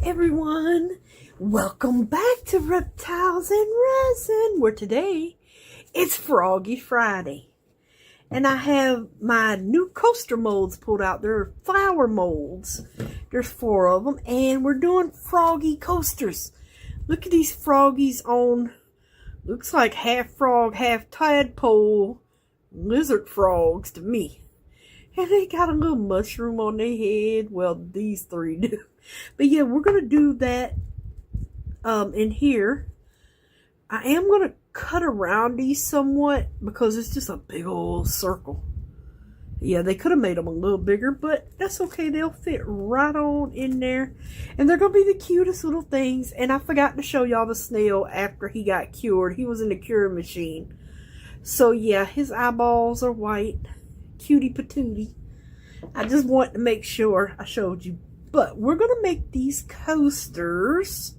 everyone, welcome back to Reptiles and Resin, where today it's Froggy Friday. And I have my new coaster molds pulled out. They're flower molds. There's 4 of them, and we're doing froggy coasters. Look at these froggies on, looks like half frog, half tadpole, lizard frogs to me. And they got a little mushroom on their head. Well, these 3 do. But yeah, we're going to do that in here. I am going to cut around these somewhat because it's just a big old circle. Yeah, they could have made them a little bigger, but that's okay. They'll fit right on in there. And they're going to be the cutest little things. And I forgot to show y'all the snail after he got cured. He was in the curing machine. So yeah, his eyeballs are white. Cutie patootie. I just want to make sure I showed you. But we're going to make these coasters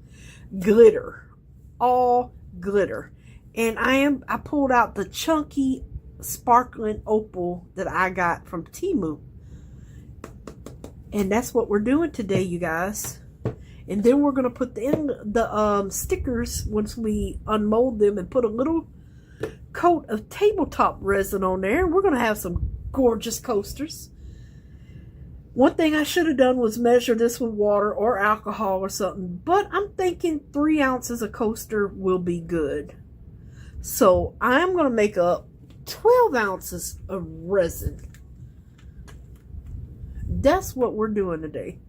glitter. All glitter. And I pulled out the chunky sparkling opal that I got from Temu. And that's what we're doing today, you guys. And then we're going to put the stickers once we unmold them and put a little coat of tabletop resin on there. We're going to have some gorgeous coasters. One thing I should have done was measure this with water or alcohol or something, but I'm thinking 3 ounces of coaster will be good. So I'm going to make up 12 ounces of resin. That's what we're doing today.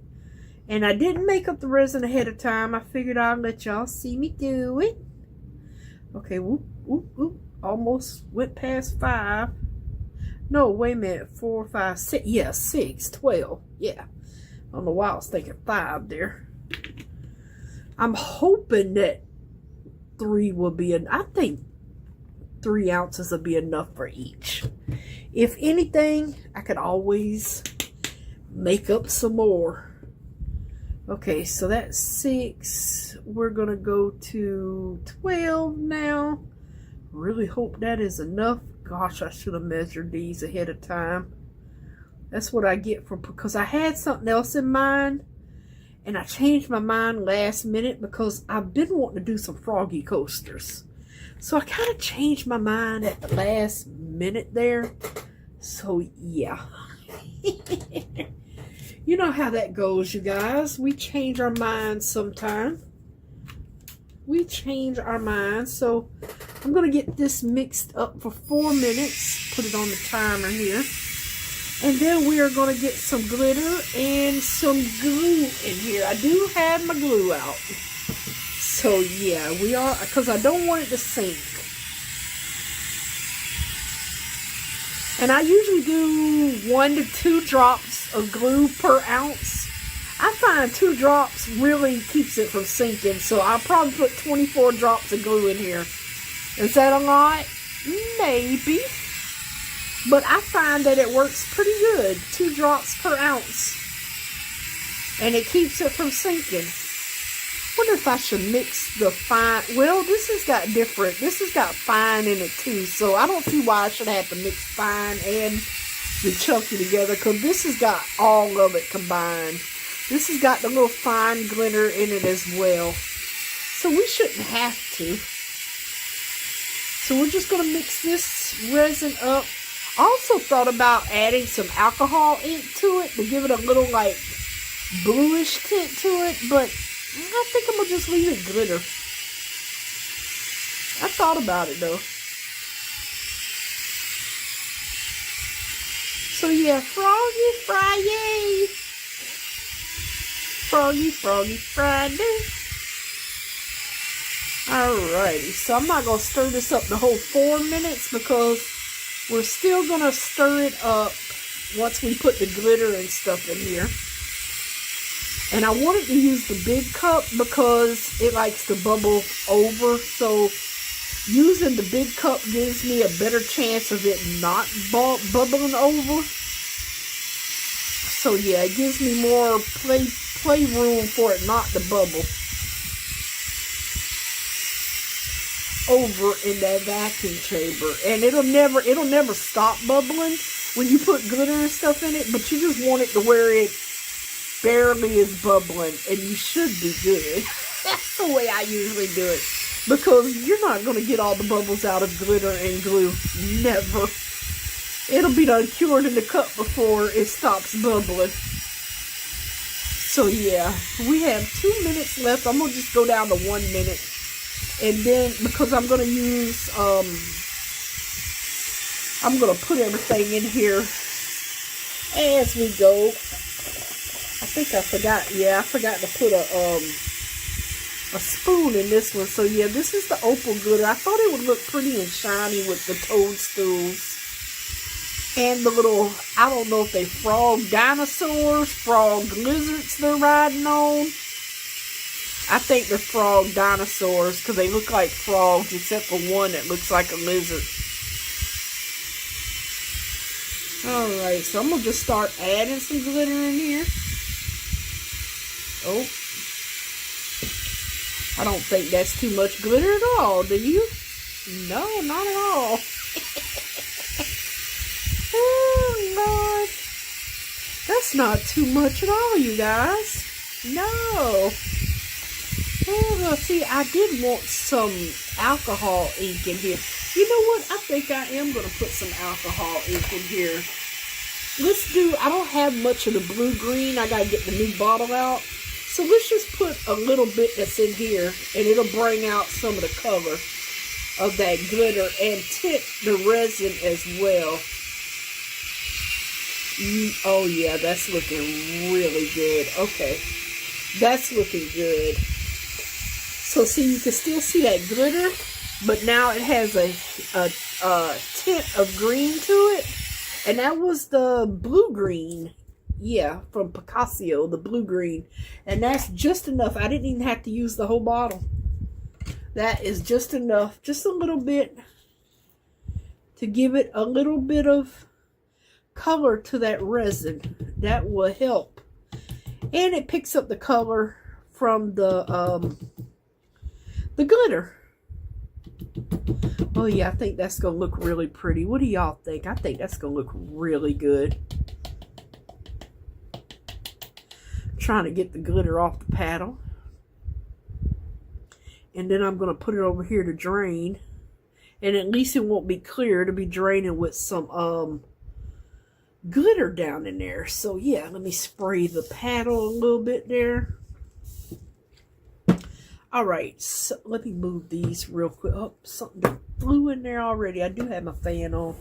And I didn't make up the resin ahead of time. I figured I'd let y'all see me do it. Okay, whoop, whoop, whoop. Almost went past 5. No, wait a minute. 4, 5, 6. Yeah, 6, 12. Yeah. I don't know why I was thinking 5 there. I'm hoping that 3 will be I think 3 ounces will be enough for each. If anything, I could always make up some more. Okay, so that's 6. We're going to go to 12 now. Really hope that is enough. Gosh, I should have measured these ahead of time. That's what I get from, because I had something else in mind and I changed my mind last minute because I've been wanting to do some froggy coasters. So I kind of changed my mind at the last minute there. So yeah. You know how that goes, you guys. We change our minds sometime. We change our minds. So I'm going to get this mixed up for 4 minutes. Put it on the timer here. And then we are going to get some glitter and some glue in here. I do have my glue out. So yeah, we are, because I don't want it to sink. And I usually do 1 to 2 drops of glue per ounce. I find 2 drops really keeps it from sinking. So I'll probably put 24 drops of glue in here. Is that a lot? Maybe. But I find that it works pretty good. 2 drops per ounce. And it keeps it from sinking. Wonder if I should mix the fine. Well, this has got different. This has got fine in it too. So I don't see why I should have to mix fine and the chunky together. Because this has got all of it combined. This has got the little fine glitter in it as well. So we shouldn't have to. So we're just going to mix this resin up. I also thought about adding some alcohol into it to give it a little like bluish tint to it. But I think I'm going to just leave it glitter. I thought about it though. So yeah, Froggy Friday. Froggy Friday. Alrighty, so I'm not going to stir this up the whole 4 minutes because we're still going to stir it up once we put the glitter and stuff in here. And I wanted to use the big cup because it likes to bubble over. So using the big cup gives me a better chance of it not bubbling over. So yeah, it gives me more play room for it not to bubble over in that vacuum chamber. And it'll never stop bubbling when you put glitter and stuff in it, but you just want it to where barely is bubbling, and you should be good. That's the way I usually do it. Because you're not going to get all the bubbles out of glitter and glue. Never. It'll be done cured in the cup before it stops bubbling. So yeah, we have 2 minutes left. I'm going to just go down to 1 minute. And then, because I'm going to use, I'm going to put everything in here as we go. I think I forgot, yeah, I forgot to put a spoon in this one. So yeah, this is the opal glitter. I thought it would look pretty and shiny with the toadstools. And the little, I don't know if they frog dinosaurs, frog lizards they're riding on. I think they're frog dinosaurs because they look like frogs except for one that looks like a lizard. Alright, so I'm going to just start adding some glitter in here. Oh. I don't think that's too much glitter at all, do you? No, not at all. Oh, Lord. That's not too much at all, you guys. No. Oh, see, I did want some alcohol ink in here. You know what? I think I am going to put some alcohol ink in here. Let's do, I don't have much of the blue-green. I got to get the new bottle out. So let's just put a little bit that's in here, and it'll bring out some of the color of that glitter and tint the resin as well. Oh yeah, that's looking really good. Okay, that's looking good. So see, you can still see that glitter, but now it has a tint of green to it, and that was the blue-green. Yeah, from Picasso, the blue-green. And that's just enough. I didn't even have to use the whole bottle. That is just enough. Just a little bit to give it a little bit of color to that resin. That will help. And it picks up the color from the glitter. Oh yeah, I think that's going to look really pretty. What do y'all think? I think that's going to look really good. Trying to get the glitter off the paddle, and then I'm going to put it over here to drain, and at least it won't be clear. It'll be draining with some glitter down in there. So yeah, let me spray the paddle a little bit there. All right, so let me move these real quick. Oh, something flew in there already. I do have my fan on.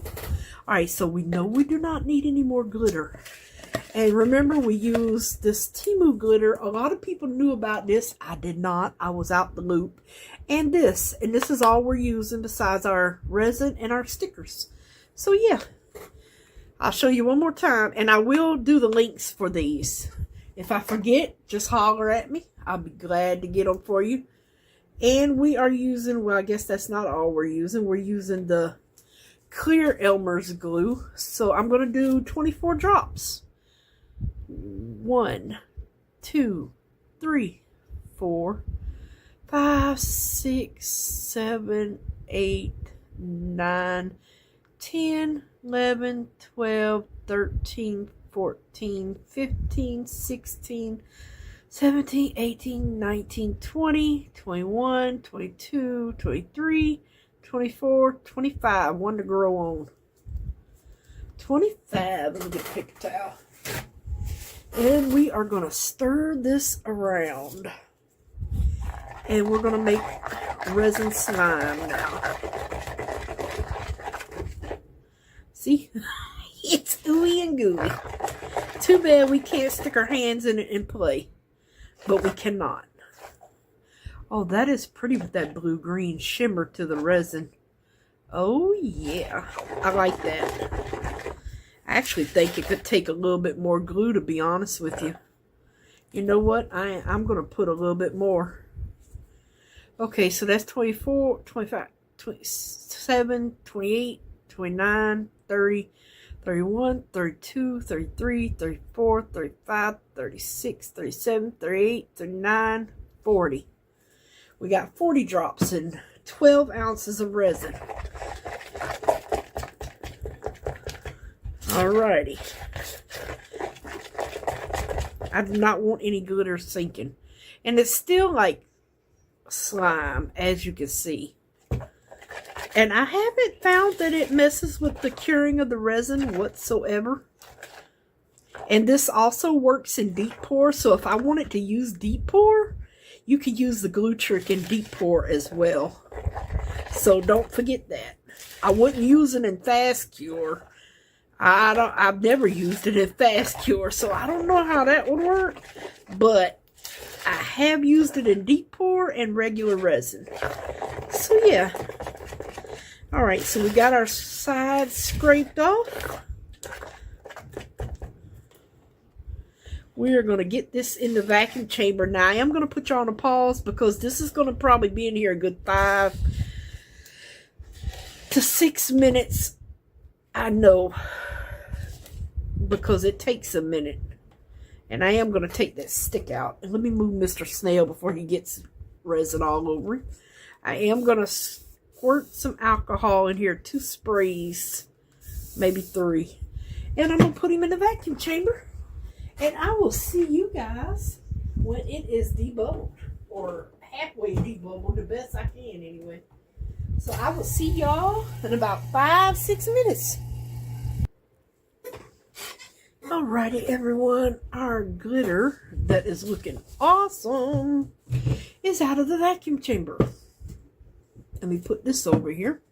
All right, so we know we do not need any more glitter. And remember, we used this temu glitter. A lot of people knew about this. I did not. I was out the loop. And this is all we're using besides our resin and our stickers. So yeah, I'll show you one more time. And I will do the links for these. If I forget, just holler at me. I'll be glad to get them for you. And we are using, well, I guess that's not all we're using. We're using the clear Elmer's glue. So I'm going to do 24 drops. 1, 2, 3, 4, 5, 6, 7, 8, 9, 10, 11, 12, 13, 14, 15, 16, 17, 18, 19, 20, 21, 22, 23, 24, 25. One to grow on. 25. Let me get a paper towel. And we are going to stir this around. And we're going to make resin slime now. See? It's ooey and gooey. Too bad we can't stick our hands in it and play. But we cannot. Oh, that is pretty with that blue-green shimmer to the resin. Oh, yeah. I like that. I actually think it could take a little bit more glue, to be honest with you. You know what? I'm going to put a little bit more. Okay, so that's 24, 25, 27, 28, 29, 30, 31, 32, 33, 34, 35, 36, 37, 38, 39, 40. We got 40 drops and 12 ounces of resin. Alrighty. I do not want any glitter sinking. And it's still like slime, as you can see. And I haven't found that it messes with the curing of the resin whatsoever. And this also works in deep pour. So if I wanted to use deep pour, you could use the glue trick in deep pour as well. So don't forget that. I wouldn't use it in fast cure. I've never used it in fast cure, so I don't know how that would work. But I have used it in deep pour and regular resin. So yeah. Alright, so we got our sides scraped off. We are going to get this in the vacuum chamber. Now, I am going to put you on a pause because this is going to probably be in here a good 5 to 6 minutes. I know, because it takes a minute. And I am going to take that stick out. And let me move Mr. Snail before he gets resin all over him. I am going to squirt some alcohol in here. 2 sprays, maybe 3. And I'm going to put him in the vacuum chamber. And I will see you guys when it is debubbled. Or halfway debubbled, the best I can anyway. So I will see y'all in about 5-6 minutes. Alrighty everyone, our glitter that is looking awesome is out of the vacuum chamber. Let me put this over here.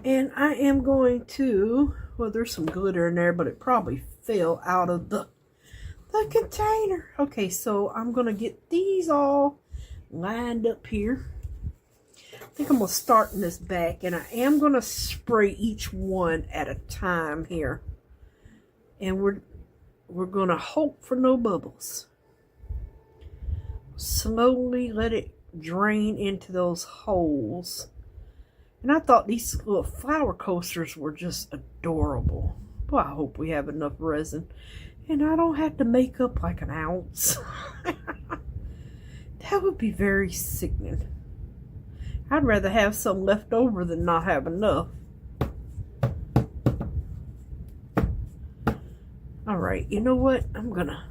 And I am going to, well, there's some glitter in there, but it probably fell out of the container. Okay, so I'm going to get these all lined up here. I think I'm going to start in this back, and I am going to spray each one at a time here. And we're going to hope for no bubbles. Slowly let it drain into those holes. And I thought these little flower coasters were just adorable. Well, I hope we have enough resin. And I don't have to make up like an ounce. That would be very sickening. I'd rather have some left over than not have enough. Alright, you know what? I'm gonna...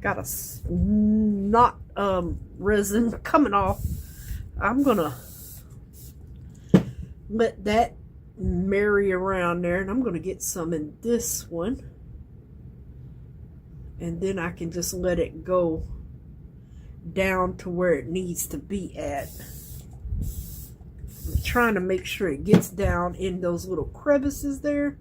got a knot resin coming off. I'm gonna let that marry around there, and I'm gonna get some in this one. And then I can just let it go down to where it needs to be at. I'm trying to make sure it gets down in those little crevices there.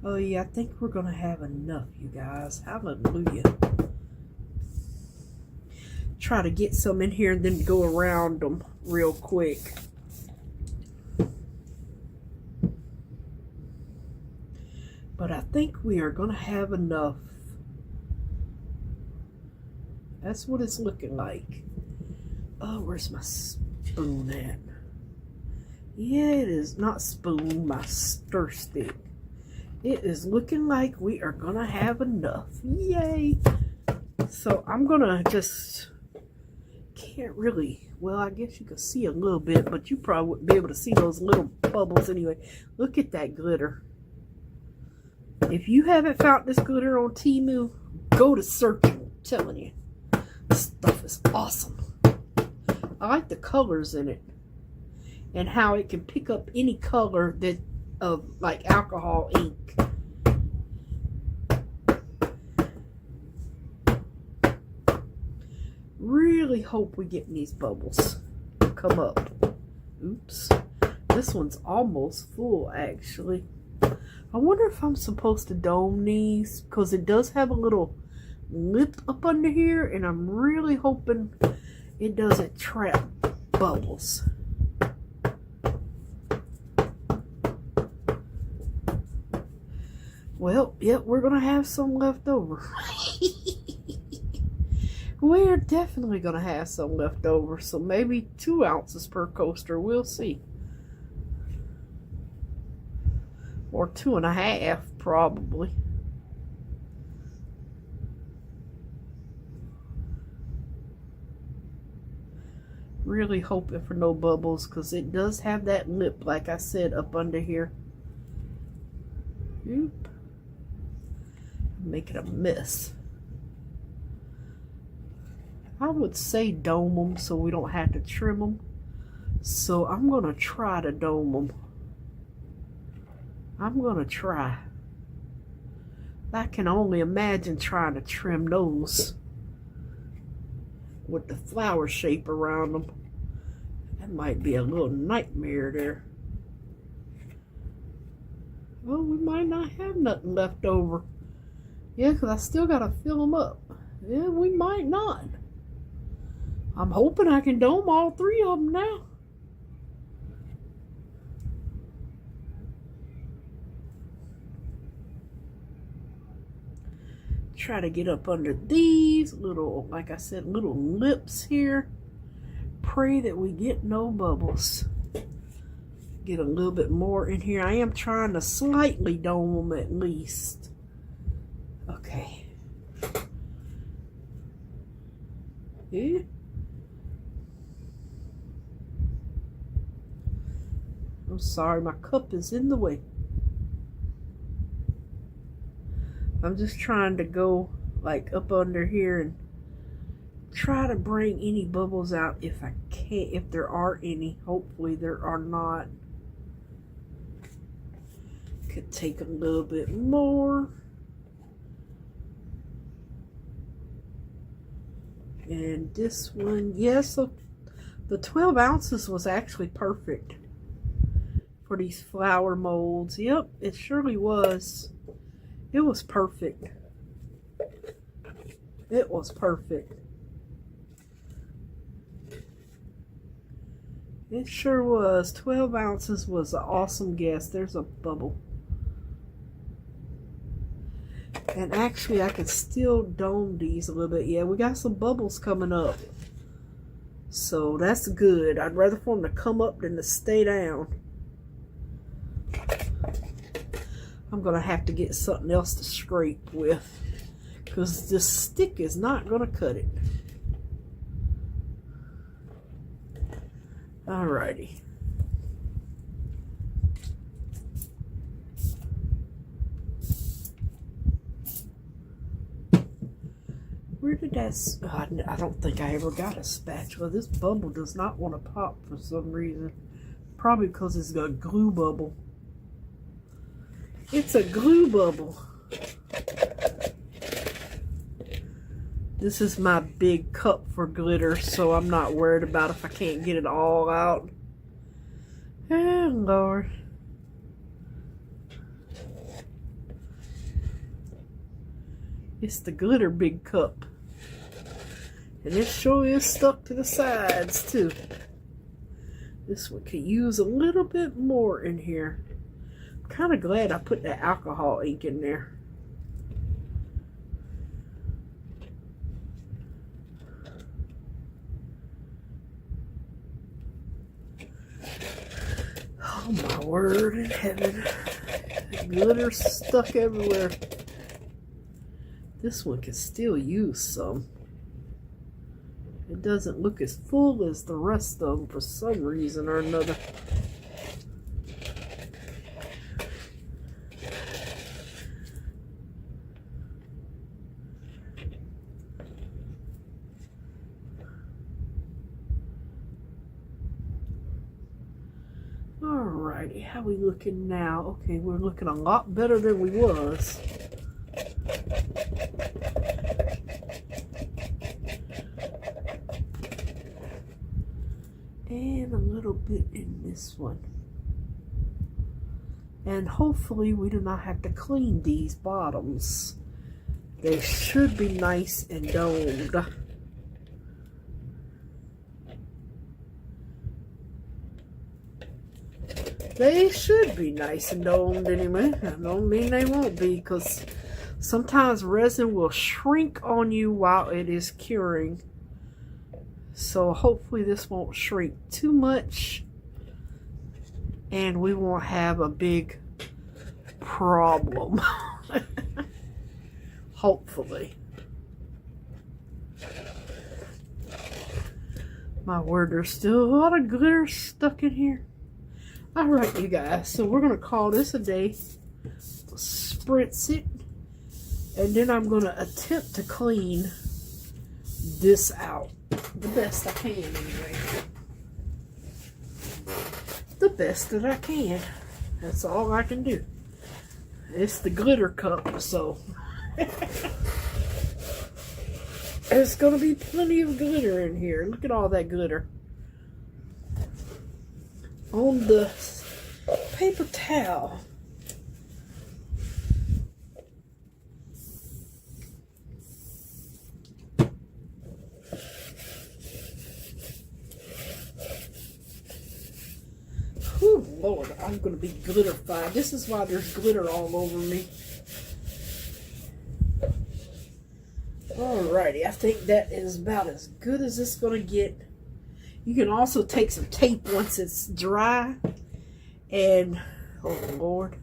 Oh yeah, I think we're gonna have enough, you guys. Hallelujah. Try to get some in here and then go around them real quick. But I think we are gonna have enough. That's what it's looking like. Oh, where's my spoon at? Yeah, it is not spoon, my stir stick. It is looking like we are gonna have enough. Yay! So I'm gonna just, can't really, well, I guess you can see a little bit, but you probably wouldn't be able to see those little bubbles anyway. Look at that glitter. If you haven't found this glitter on Temu, go to searching. I'm telling you, this stuff is awesome. I like the colors in it and how it can pick up any color that of like alcohol ink. Really hope we get these bubbles come up. Oops, this one's almost full actually. I wonder if I'm supposed to dome these, because it does have a little lip up under here, and I'm really hoping it doesn't trap bubbles. Well, yep, we're going to have some left over. We're definitely going to have some left over, so maybe 2 ounces per coaster. We'll see. Or 2.5, probably. Really hoping for no bubbles, because it does have that lip, like I said, up under here. Oop. Making a mess. I would say dome them so we don't have to trim them. So I'm going to try to dome them. I'm going to try. I can only imagine trying to trim those with the flower shape around them. That might be a little nightmare there. Well, we might not have nothing left over. Yeah, because I still got to fill them up. Yeah, we might not. I'm hoping I can dome all 3 of them now. Try to get up under these little, like I said, little lips here. Pray that we get no bubbles. Get a little bit more in here. I am trying to slightly dome them at least. Okay. Yeah. I'm sorry, my cup is in the way. I'm just trying to go like up under here and try to bring any bubbles out if I can, if there are any. Hopefully there are not. Could take a little bit more. And this one, yes, so the 12 ounces was actually perfect for these flower molds. Yep, it surely was. It was perfect. It was perfect. It sure was. 12 ounces was an awesome guess. There's a bubble. And actually, I can still dome these a little bit. Yeah, we got some bubbles coming up. So that's good. I'd rather for them to come up than to stay down. I'm going to have to get something else to scrape with, because this stick is not going to cut it. Alrighty. Where did that... I don't think I ever got a spatula. This bubble does not want to pop for some reason. Probably because it's got a glue bubble. It's a glue bubble. This is my big cup for glitter, so I'm not worried about if I can't get it all out. Oh, Lord. It's the glitter big cup. And it sure is stuck to the sides, too. This one could use a little bit more in here. Kind of glad I put that alcohol ink in there. Oh my word in heaven. Glitter stuck everywhere. This one can still use some. It doesn't look as full as the rest of them for some reason or another. Alrighty, how we looking now? Okay, we're looking a lot better than we was. And a little bit in this one. And hopefully we do not have to clean these bottoms. They should be nice and domed. They should be nice and domed anyway. I don't mean they won't be, because sometimes resin will shrink on you while it is curing. So hopefully this won't shrink too much and we won't have a big problem. Hopefully. My word, there's still a lot of glitter stuck in here. Alright, you guys, so we're going to call this a day. Spritz it. And then I'm going to attempt to clean this out the best I can anyway. The best that I can. That's all I can do. It's the glitter cup, so there's going to be plenty of glitter in here. Look at all that glitter. On the paper towel. Oh Lord, I'm going to be glitterified. This is why there's glitter all over me. Alrighty, I think that is about as good as it's going to get. You can also take some tape once it's dry and, oh Lord,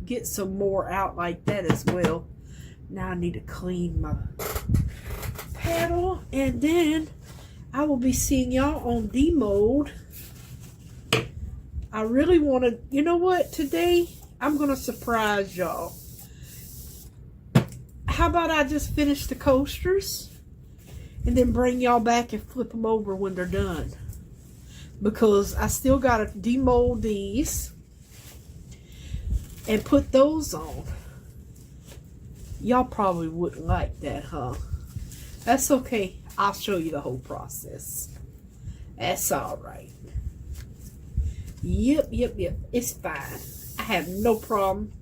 get some more out like that as well. Now I need to clean my paddle, and then I will be seeing y'all on demold. I really want to, you know what, today I'm going to surprise y'all. How about I just finish the coasters and then bring y'all back and flip them over when they're done? Because I still got to demold these and put those on. Y'all probably wouldn't like that, huh? That's okay. I'll show you the whole process. That's all right. Yep. It's fine. I have no problem.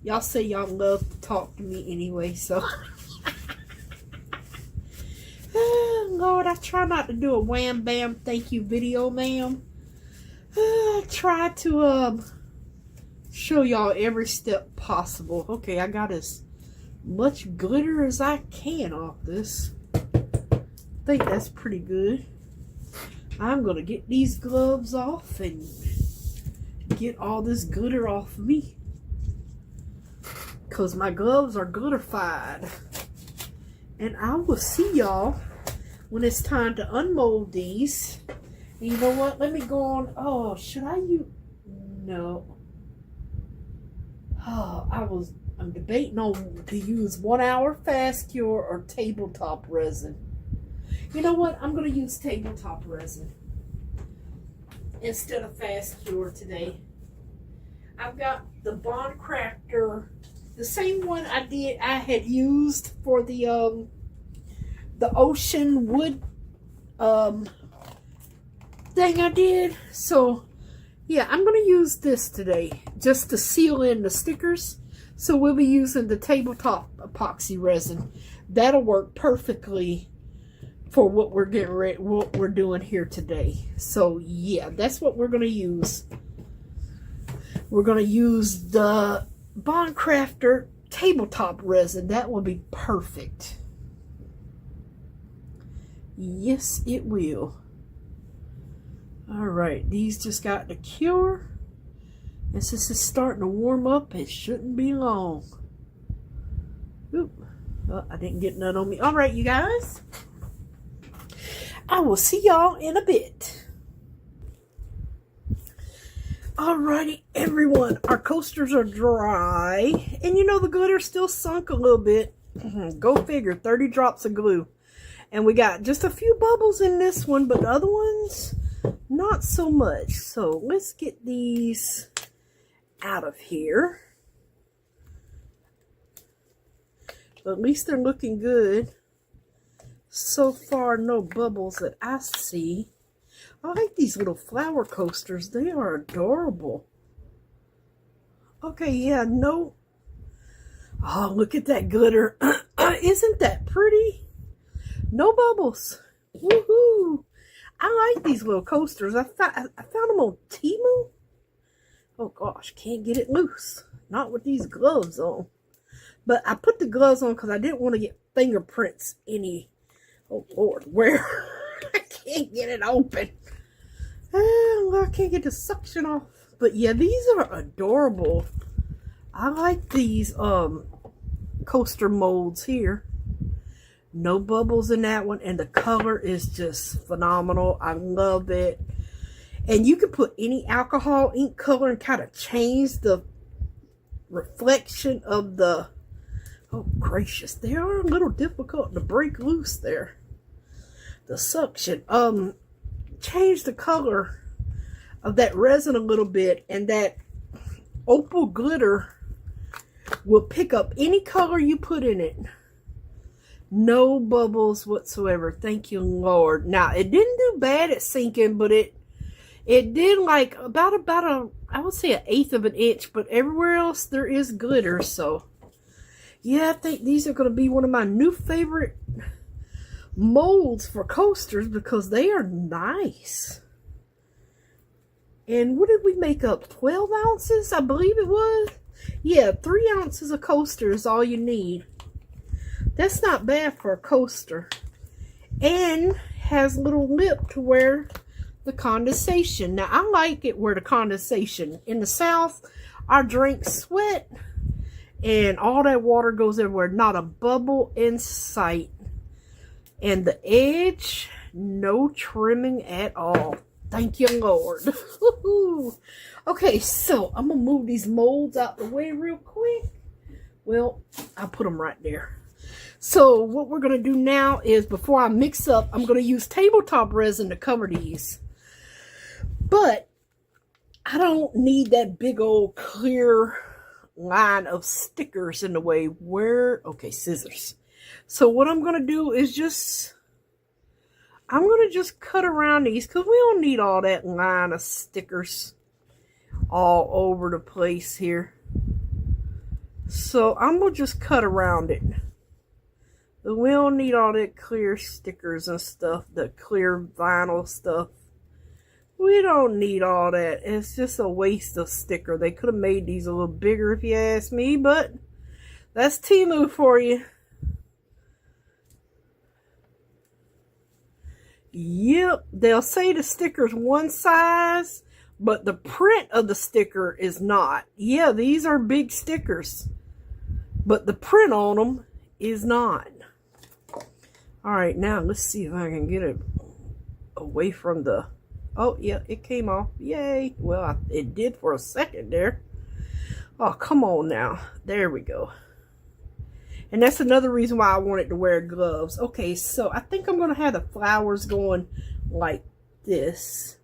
Y'all say y'all love to talk to me anyway, so. Oh, Lord, I try not to do a wham bam thank you video, ma'am. I try to show y'all every step possible. Okay, I got as much glitter as I can off this. I think that's pretty good. I'm gonna get these gloves off and get all this glitter off me, because my gloves are glitterified. And I will see y'all when it's time to unmold these. And you know what? Let me go on. Oh, should I use? No. Oh, I'm debating on to use 1 hour fast cure or tabletop resin. You know what? I'm going to use tabletop resin instead of fast cure today. I've got the Bond Crafter, the same one I had used for the ocean wood thing I did. So yeah, I'm going to use this today just to seal in the stickers. So we'll be using the tabletop epoxy resin. That'll work perfectly for what we're getting ready, what we're doing here today. So yeah, that's what we're going to use. We're going to use the Bond Crafter tabletop resin. That will be perfect. Yes, it will. Alright, these just got to cure. And since it's starting to warm up, it shouldn't be long. Oop. Oh, I didn't get none on me. Alright, you guys. I will see y'all in a bit. Alrighty, everyone. Our coasters are dry. And you know, the glitter's still sunk a little bit. Go figure. 30 drops of glue. And we got just a few bubbles in this one, but the other ones, not so much. So let's get these out of here. But at least they're looking good. So far, no bubbles that I see. I like these little flower coasters. They are adorable. Okay, yeah, no. Oh, look at that glitter. Isn't that pretty? No bubbles. Woohoo! I like these little coasters. I found them on Temu. Oh gosh, can't get it loose. Not with these gloves on. But I put the gloves on because I didn't want to get fingerprints any. Oh Lord, where? I can't get it open. I can't get the suction off. But yeah, these are adorable. I like these coaster molds here. No bubbles in that one. And the color is just phenomenal. I love it. And you can put any alcohol ink color and kind of change the reflection of the... Oh, gracious. They are a little difficult to break loose there. The suction. Change the color of that resin a little bit. And that opal glitter will pick up any color you put in it. No bubbles whatsoever. Thank you, Lord. Now, it didn't do bad at sinking, but it did like about a, I would say 1/8 of an inch, but everywhere else there is glitter. So, yeah, I think these are going to be one of my new favorite molds for coasters because they are nice. And what did we make up? 12 ounces, I believe it was. Yeah, 3 ounces of coaster is all you need. That's not bad for a coaster. And has a little lip to where the condensation. Now, I like it where the condensation. In the South, our drinks sweat and all that water goes everywhere. Not a bubble in sight. And the edge, no trimming at all. Thank you, Lord. Okay, so I'm going to move these molds out the way real quick. Well, I'll put them right there. So what we're going to do now is, before I mix up, I'm going to use tabletop resin to cover these. But I don't need that big old clear line of stickers in the way. Where, okay, scissors. So what I'm going to do is I'm going to just cut around these because we don't need all that line of stickers all over the place here. So I'm going to just cut around it. But we don't need all that clear stickers and stuff, the clear vinyl stuff. We don't need all that. It's just a waste of sticker. They could have made these a little bigger if you ask me, but that's Temu for you. Yep, they'll say the sticker's one size, but the print of the sticker is not. Yeah, these are big stickers, but the print on them is not. All right, now let's see if I can get it away from the... Oh, yeah, it came off. Yay. Well, it did for a second there. Oh, come on now. There we go. And that's another reason why I wanted to wear gloves. Okay, so I think I'm going to have the flowers going like this.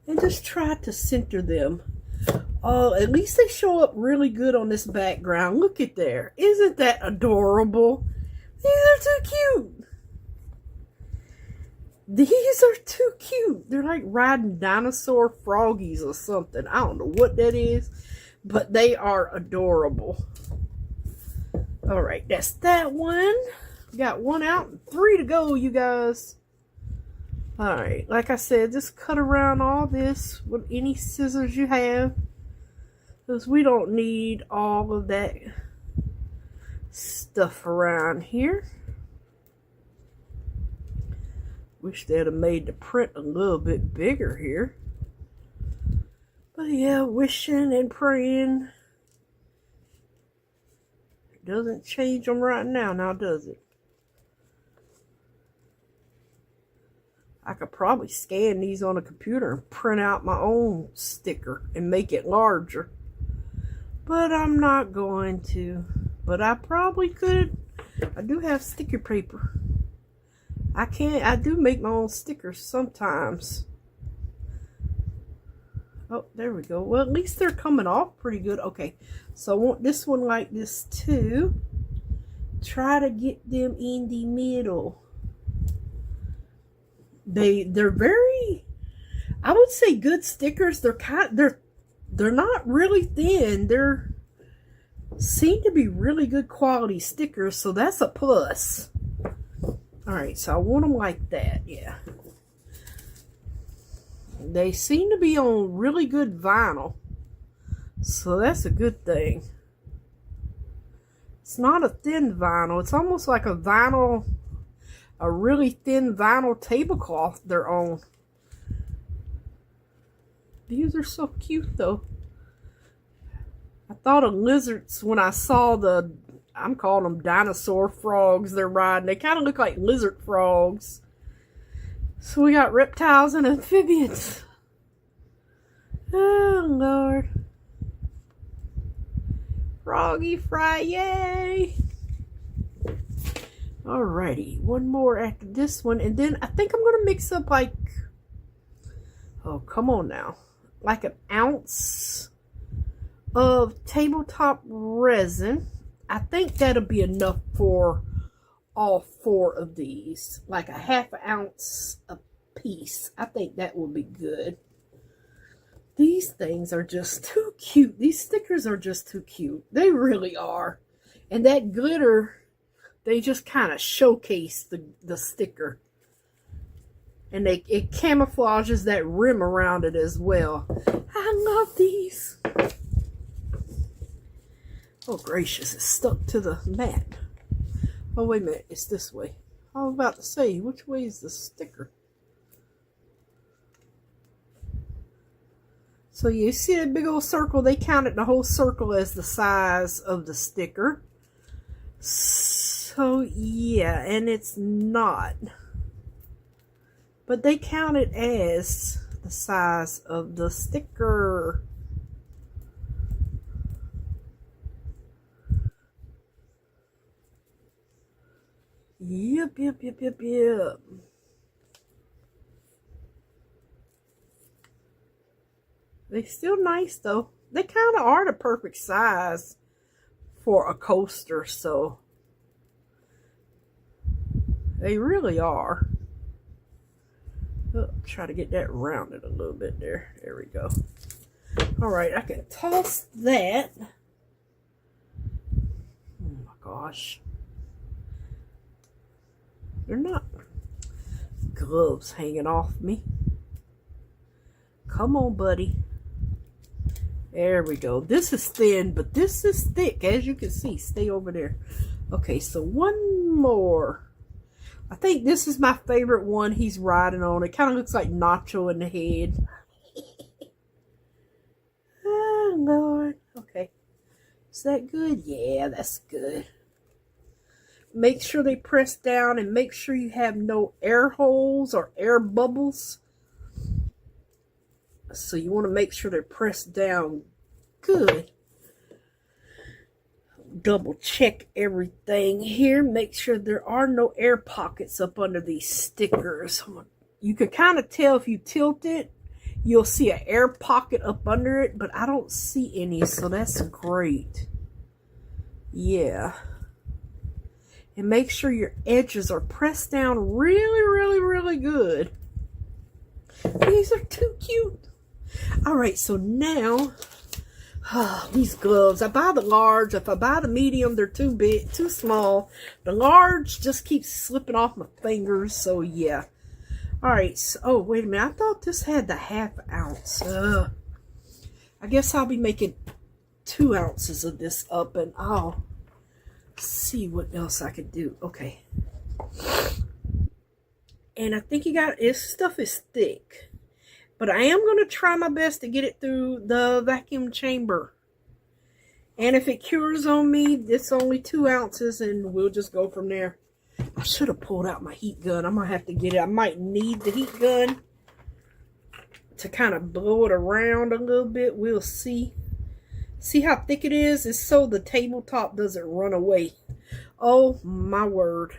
And just try to center them. Oh, at least they show up really good on this background. Look at there. Isn't that adorable? These are too cute. These are too cute. They're like riding dinosaur froggies or something. I don't know what that is, but they are adorable. All right, that's that one. Got one out and 3 to go, you guys. All right, like I said, just cut around all this with any scissors you have, because we don't need all of that stuff around here. Wish they'd have made the print a little bit bigger here. But yeah, wishing and praying. It doesn't change them right now does it? I could probably scan these on a computer and print out my own sticker and make it larger. But I'm not going to. But I probably could. I do have sticker paper. I do make my own stickers sometimes. Oh, there we go. Well, at least they're coming off pretty good. Okay, so I want this one like this too. Try to get them in the middle. They're very, I would say, good stickers. They're not really thin. They're seem to be really good quality stickers, so that's a plus. All right, so I want them like that, yeah. They seem to be on really good vinyl, so that's a good thing. It's not a thin vinyl. It's almost like a vinyl, a really thin vinyl tablecloth they're on. These are so cute, though. I thought of lizards when I saw the I'm calling them dinosaur frogs they're riding. They kind of look like lizard frogs. So we got reptiles and amphibians. Oh, Lord. Froggy Friday. Alrighty, one more after this one. And then I think I'm going to mix up like, oh, come on now. Like an ounce of tabletop resin. I think that'll be enough for all 4 of these. Like a ½ ounce a piece. I think that will be good. These things are just too cute. These stickers are just too cute. They really are. And that glitter, they just kind of showcase the sticker. And it camouflages that rim around it as well. I love these. Oh, gracious. It's stuck to the mat. Oh, wait a minute. It's this way. I was about to say, which way is the sticker? So you see that big old circle? They counted the whole circle as the size of the sticker. So, yeah, and it's not. But they count it as the size of the sticker. Yep. They're still nice, though. They kind of are the perfect size for a coaster, so they really are. Oh, try to get that rounded a little bit there. There we go. All right, I can toss that. Oh my gosh. They're not gloves hanging off me. Come on, buddy. There we go. This is thin, but this is thick, as you can see. Stay over there. Okay, so one more. I think this is my favorite one he's riding on. It kind of looks like Nacho in the head. Oh, Lord. Okay. Is that good? Yeah, that's good. Make sure they press down and make sure you have no air holes or air bubbles. So you want to make sure they're pressed down good. Double check everything here. Make sure there are no air pockets up under these stickers. You can kind of tell if you tilt it, you'll see an air pocket up under it, but I don't see any, so that's great. Yeah. And make sure your edges are pressed down really good. These are too cute. Alright, so now, these gloves. I buy the large. If I buy the medium, they're too big, too small. The large just keeps slipping off my fingers, so yeah. Alright, so, oh, wait a minute. I thought this had the ½ ounce. I guess I'll be making 2 ounces of this up, and I'll see what else I could do. Okay. And I think this stuff is thick. But I am going to try my best to get it through the vacuum chamber. And if it cures on me, it's only 2 ounces and we'll just go from there. I should have pulled out my heat gun. I'm going to have to get it. I might need the heat gun to kind of blow it around a little bit. We'll see. See how thick it is? It's so the tabletop doesn't run away. Oh my word.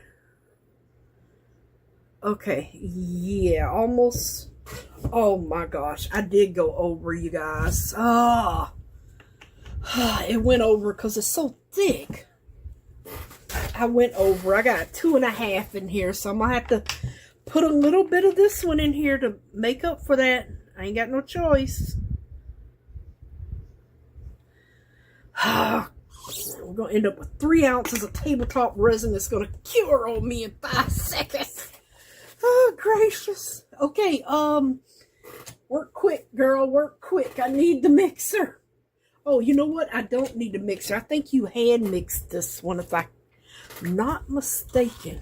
Okay. Yeah, almost. Oh my gosh, I did go over, you guys. It went over because it's so thick. I went over. I got 2.5 in here, so I'm gonna have to put a little bit of this one in here to make up for that. I ain't got no choice. We're gonna end up with 3 ounces of tabletop resin that's gonna cure on me in 5 seconds. Oh, gracious. Okay, work quick, girl, work quick. I need the mixer. Oh, you know what? I don't need the mixer. I think you hand mixed this one, if I'm not mistaken.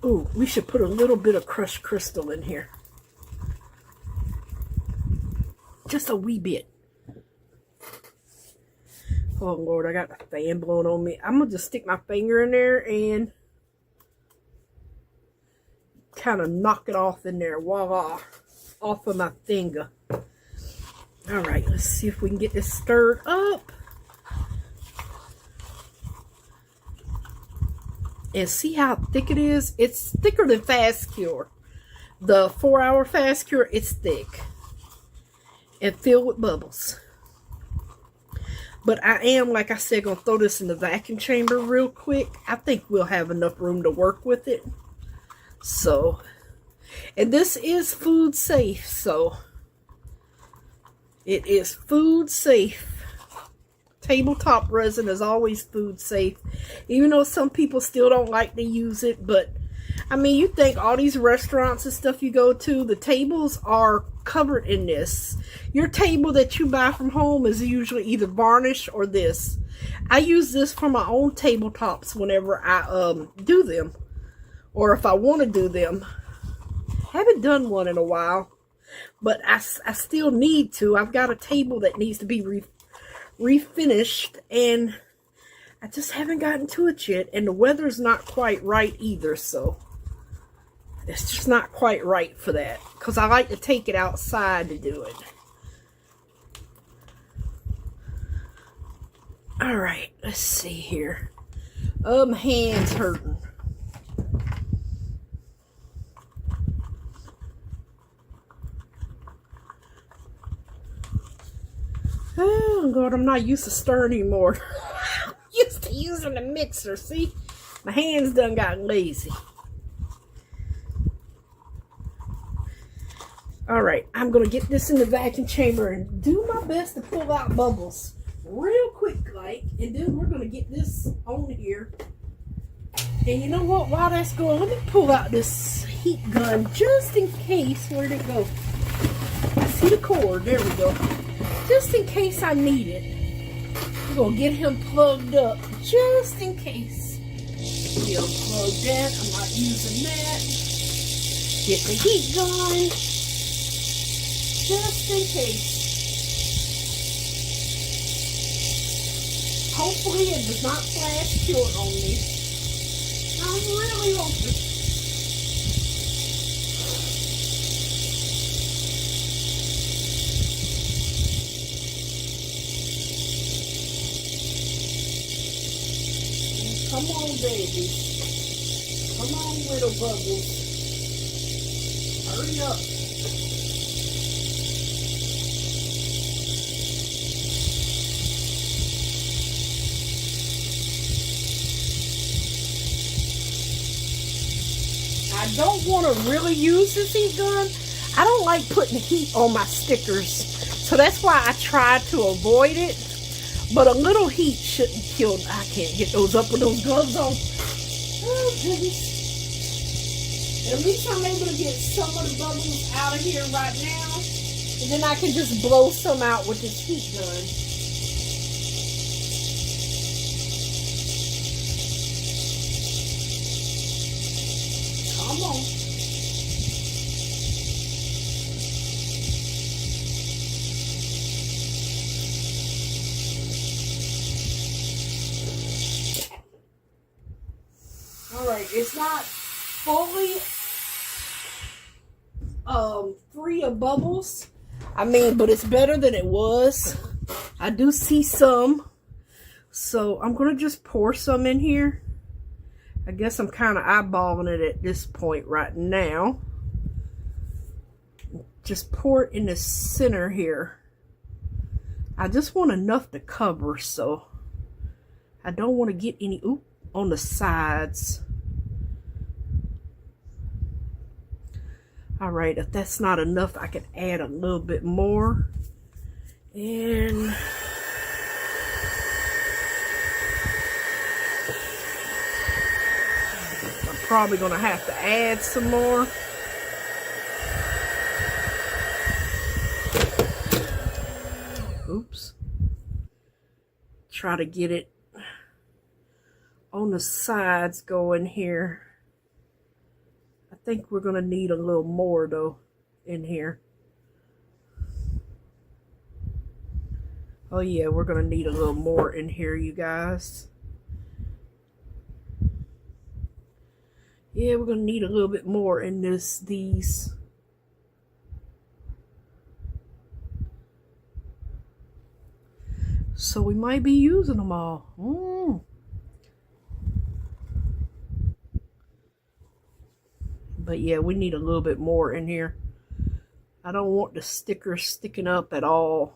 Oh, we should put a little bit of crushed crystal in here. Just a wee bit. Oh Lord, I got the fan blowing on me. I'm gonna just stick my finger in there and kind of knock it off in there. Voila, off of my finger. All right, let's see if we can get this stirred up. And see how thick it is? It's thicker than fast cure. The 4-hour fast cure, it's thick and filled with bubbles. But I am, like I said, going to throw this in the vacuum chamber real quick. I think we'll have enough room to work with it. So, and this is food safe, so it is food safe. Tabletop resin is always food safe, even though some people still don't like to use it. But I mean, you think all these restaurants and stuff you go to, the tables are covered in this. Your table that you buy from home is usually either varnish or this. I use this for my own tabletops whenever I do them, or if I want to do them. Haven't done one in a while, but I still need to. I've got a table that needs to be refinished, and I just haven't gotten to it yet. And the weather's not quite right either, so it's just not quite right for that, because I like to take it outside to do it. All right, let's see here. My hand's hurting. Oh God, I'm not used to stirring anymore. I'm used to using the mixer. See, my hands done got lazy. All right, I'm gonna get this in the vacuum chamber and do my best to pull out bubbles real quick, like, and then we're gonna get this on here. And you know what? While that's going, let me pull out this heat gun just in case. Where'd it go? I see the cord. There we go. Just in case I need it. We're gonna get him plugged up just in case. We unplug that. I'm not using that. Get the heat going just in case. Hopefully it does not flash short on me. I'm really hoping. Come on, baby. Come on, little bubbles. Hurry up. I don't want to really use this heat gun. I don't like putting heat on my stickers, so that's why I try to avoid it. But a little heat shouldn't kill. I can't get those up with those gloves on. Oh goodness. At least I'm able to get some of the bubbles out of here right now, and then I can just blow some out with this heat gun. Come on. Alright, it's not fully free of bubbles. I mean, but it's better than it was. I do see some. So I'm going to just pour some in here. I guess I'm kind of eyeballing it at this point right now. Just pour it in the center here. I just want enough to cover, so I don't want to get any on the sides. All right, if that's not enough, I can add a little bit more. And I'm probably gonna have to add some more. Oops. Try to get it on the sides going here. I think we're going to need a little more though in here. Oh yeah, we're gonna need a little more in here, you guys. Yeah, we're gonna need a little bit more in these. So we might be using them all. But yeah, we need a little bit more in here. I don't want the sticker sticking up at all.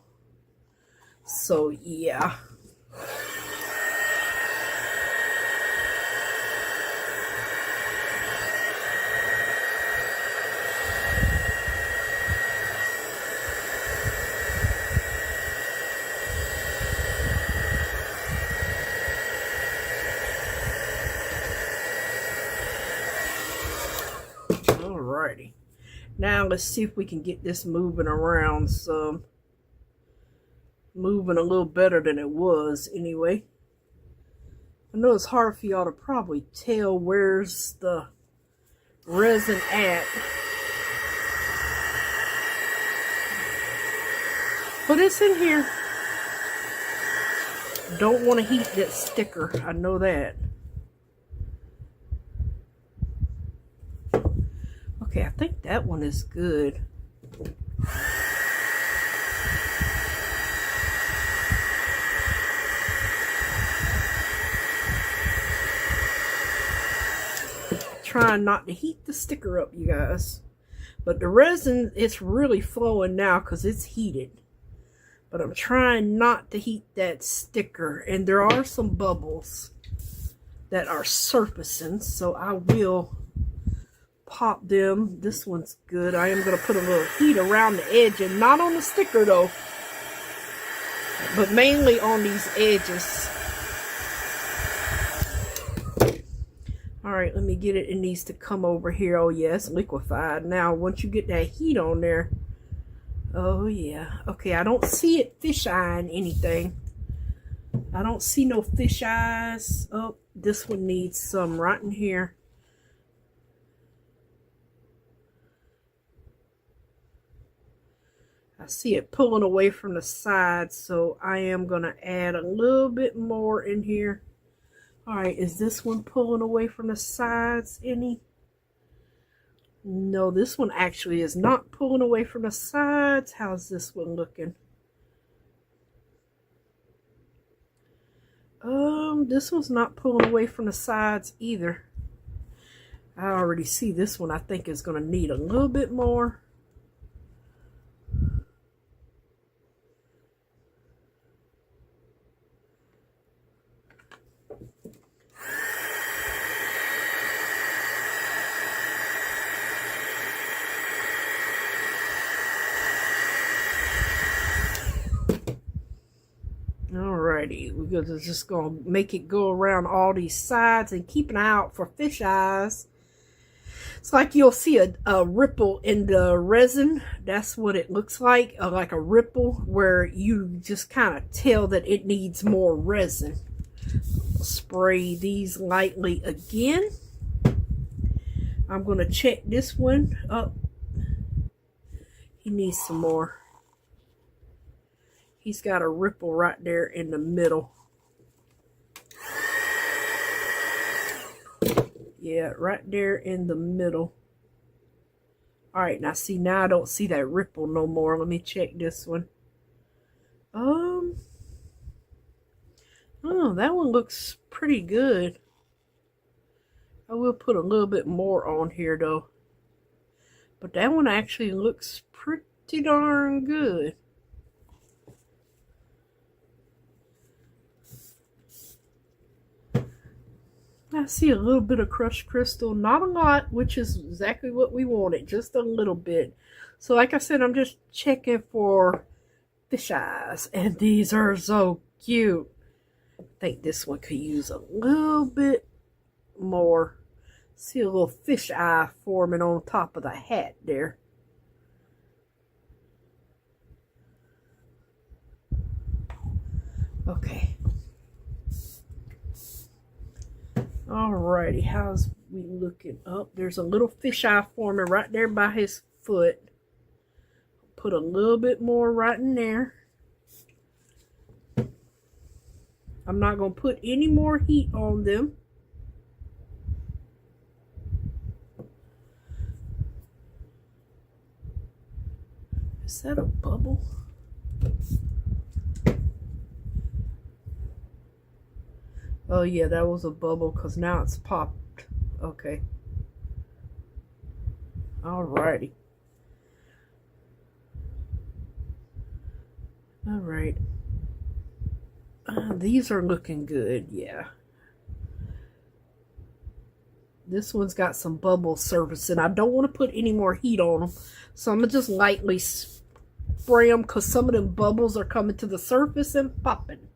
So yeah. Alrighty. Now let's see if we can get this moving around some. Moving a little better than it was anyway. I know it's hard for y'all to probably tell where's the resin at. But it's in here. Don't want to heat that sticker. I know that. Okay, I think that one is good. Trying not to heat the sticker up, you guys. But the resin, it's really flowing now because it's heated. But I'm trying not to heat that sticker. And there are some bubbles that are surfacing, so I will pop them. This one's good. I am going to put a little heat around the edge, and not on the sticker though, but mainly on these edges. Alright, let me get it. It needs to come over here. Oh yeah, it's liquefied. Now once you get that heat on there, oh yeah. Okay, I don't see it fish-eyeing anything. I don't see no fish eyes. Oh, this one needs some right in here. I see it pulling away from the side, so I am going to add a little bit more in here. Alright, is this one pulling away from the sides any? No, this one actually is not pulling away from the sides. How's this one looking? This one's not pulling away from the sides either. I already see this one. I think is going to need a little bit more. Alrighty, we're just going to make it go around all these sides and keep an eye out for fish eyes. It's like you'll see a ripple in the resin. That's what it looks like a ripple where you just kind of tell that it needs more resin. Spray these lightly again. I'm going to check this one up. He needs some more. He's got a ripple right there in the middle. Yeah, right there in the middle. Alright, now see, now I don't see that ripple no more. Let me check this one. Oh, that one looks pretty good. I will put a little bit more on here though. But that one actually looks pretty darn good. I see a little bit of crushed crystal, not a lot, which is exactly what we wanted, just a little bit. So like I said, I'm just checking for fish eyes, and these are so cute. I think this one could use a little bit more. See a little fish eye forming on top of the hat there. Okay. Alrighty, how's we looking? Oh, there's a little fisheye forming right there by his foot. Put a little bit more right in there. I'm not going to put any more heat on them. Is that a bubble? Oh yeah, that was a bubble because now it's popped. Okay. Alrighty. Alright. These are looking good, yeah. This one's got some bubble surface, and I don't want to put any more heat on them. So I'm going to just lightly spray them because some of them bubbles are coming to the surface and popping.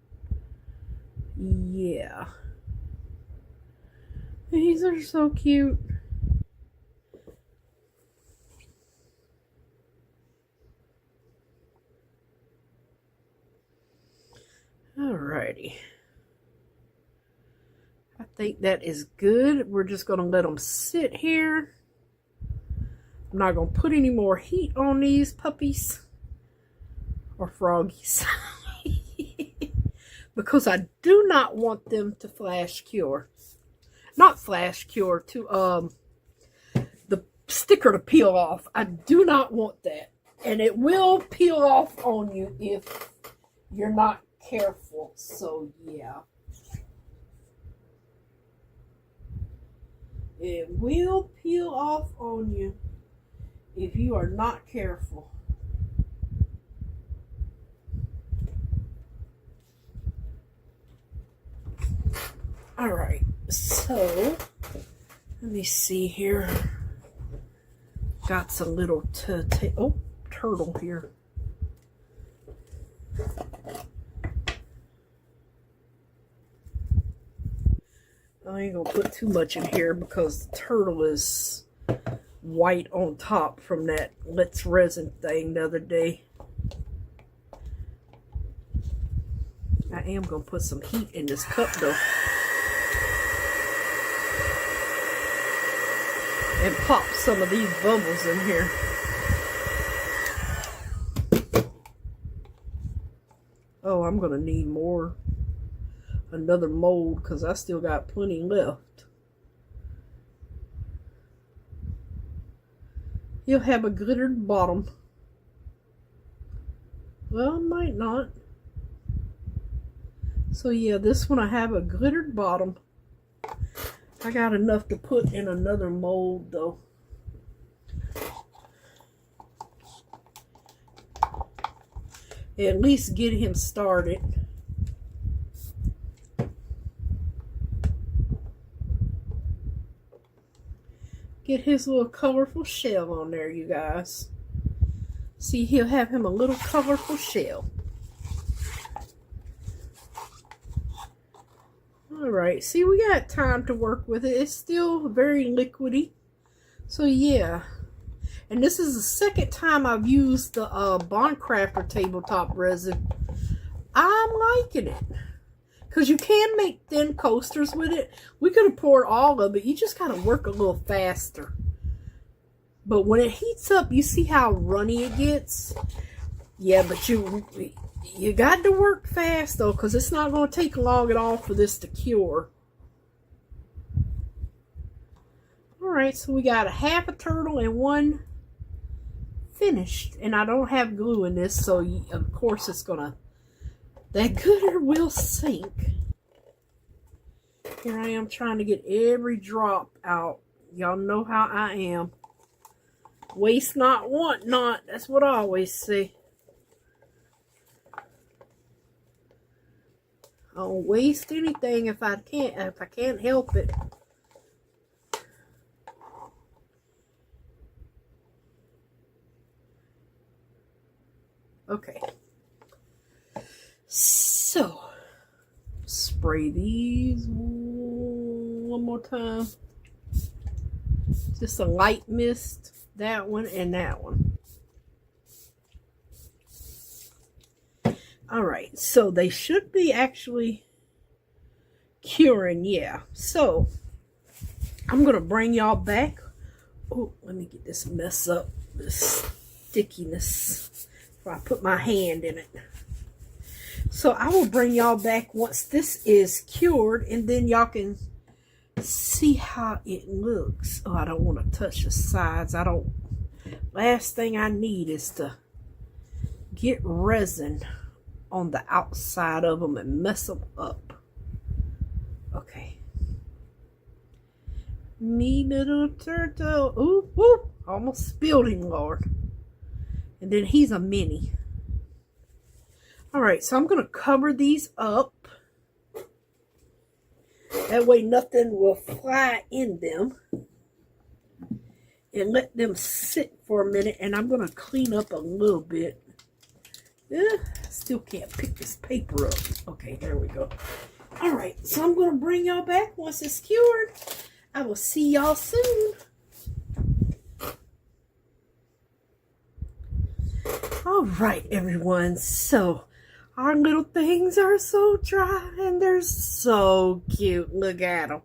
Yeah. These are so cute. Alrighty. I think that is good. We're just going to let them sit here. I'm not going to put any more heat on these puppies or froggies because I do not want them to flash cure. Not flash cure, to the sticker to peel off. I do not want that. And it will peel off on you if you're not careful. So yeah. It will peel off on you if you are not careful. Alright, so let me see here. Got some little turtle here. I ain't gonna put too much in here because the turtle is white on top from that Let's Resin thing the other day. I am gonna put some heat in this cup though. And pop some of these bubbles in here. Oh, I'm gonna need another mold because I still got plenty left. He'll have a glittered bottom. Well, might not. So yeah, this one I have a glittered bottom. I got enough to put in another mold though. At least get him started. Get his little colorful shell on there, you guys. See, he'll have him a little colorful shell. Alright, see, we got time to work with it. It's still very liquidy. So, yeah. And this is the second time I've used the Craftor tabletop resin. I'm liking it. Because you can make thin coasters with it. We could have poured all of it. You just got to work a little faster. But when it heats up, you see how runny it gets? Yeah, but you got to work fast, though, because it's not going to take long at all for this to cure. Alright, so we got a half a turtle and one finished. And I don't have glue in this, so of course it's going to... That glitter will sink. Here I am trying to get every drop out. Y'all know how I am. Waste not, want not. That's what I always say. I don't waste anything if I can't help it. Okay. So, spray these one more time. Just a light mist. That one and that one. Alright, so they should be actually curing, yeah. So, I'm going to bring y'all back. Oh, let me get this mess up. This stickiness. Before I put my hand in it. So I will bring y'all back once this is cured, and then y'all can see how it looks. Oh, I don't want to touch the sides. Last thing I need is to get resin on the outside of them and mess them up. Okay. Me little turtle. Ooh, whoop. Almost spilled him, Lord. And then he's a mini. Alright, so I'm going to cover these up. That way nothing will fly in them. And let them sit for a minute. And I'm going to clean up a little bit. Still can't pick this paper up. Okay, there we go. Alright, so I'm going to bring y'all back once it's cured. I will see y'all soon. Alright, everyone. So, our little things are so dry and they're so cute. Look at them.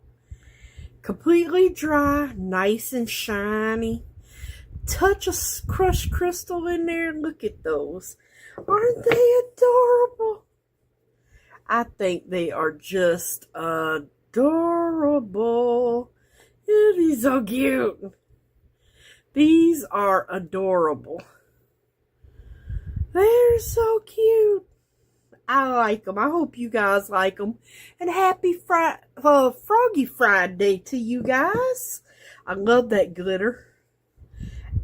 Completely dry, nice and shiny. Touch of crushed crystal in there. Look at those. Aren't they adorable? I think they are just adorable. These are so cute. These are adorable. They're so cute. I like them. I hope you guys like them. And happy Froggy Friday to you guys. I love that glitter.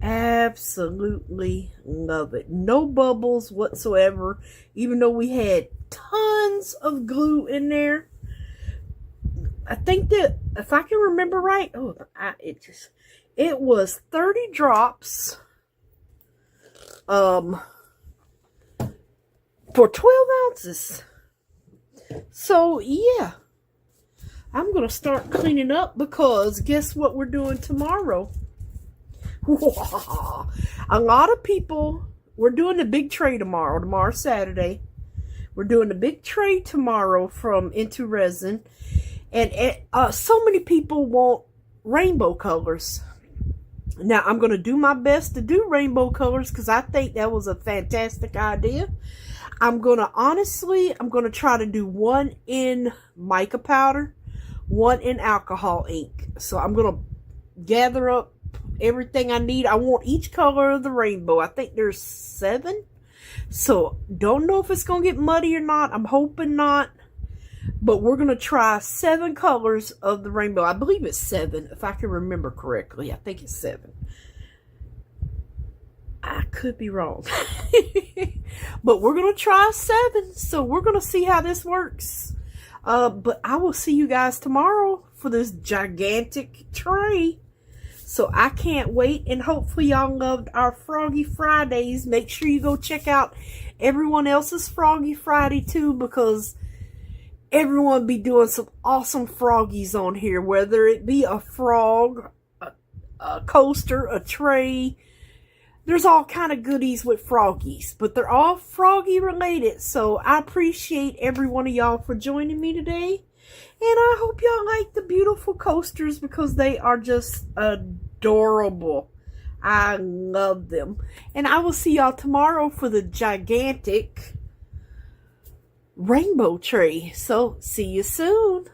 Absolutely love it. No bubbles whatsoever. Even though we had tons of glue in there. I think that, if I can remember right, it was 30 drops for 12 ounces. So, yeah. I'm going to start cleaning up because guess what we're doing tomorrow? A lot of people, we're doing the big tray tomorrow. Tomorrow's Saturday. We're doing the big tray tomorrow from Into Resin. And so many people want rainbow colors. Now, I'm going to do my best to do rainbow colors because I think that was a fantastic idea. I'm going to try to do one in mica powder, one in alcohol ink. So I'm going to gather up everything I need. I want each color of the rainbow. I think there's 7. So don't know if it's going to get muddy or not. I'm hoping not. But we're going to try 7 colors of the rainbow. I believe it's 7, if I can remember correctly. I think it's 7. I could be wrong. But we're going to try 7. So we're going to see how this works. But I will see you guys tomorrow for this gigantic tray. So I can't wait. And hopefully y'all loved our Froggy Fridays. Make sure you go check out everyone else's Froggy Friday too. Because everyone be doing some awesome froggies on here. Whether it be a frog, a coaster, a tray. There's all kind of goodies with froggies. But they're all froggy related. So I appreciate every one of y'all for joining me today. And I hope y'all like the beautiful coasters because they are just adorable. I love them. And I will see y'all tomorrow for the gigantic rainbow tree. So, see you soon.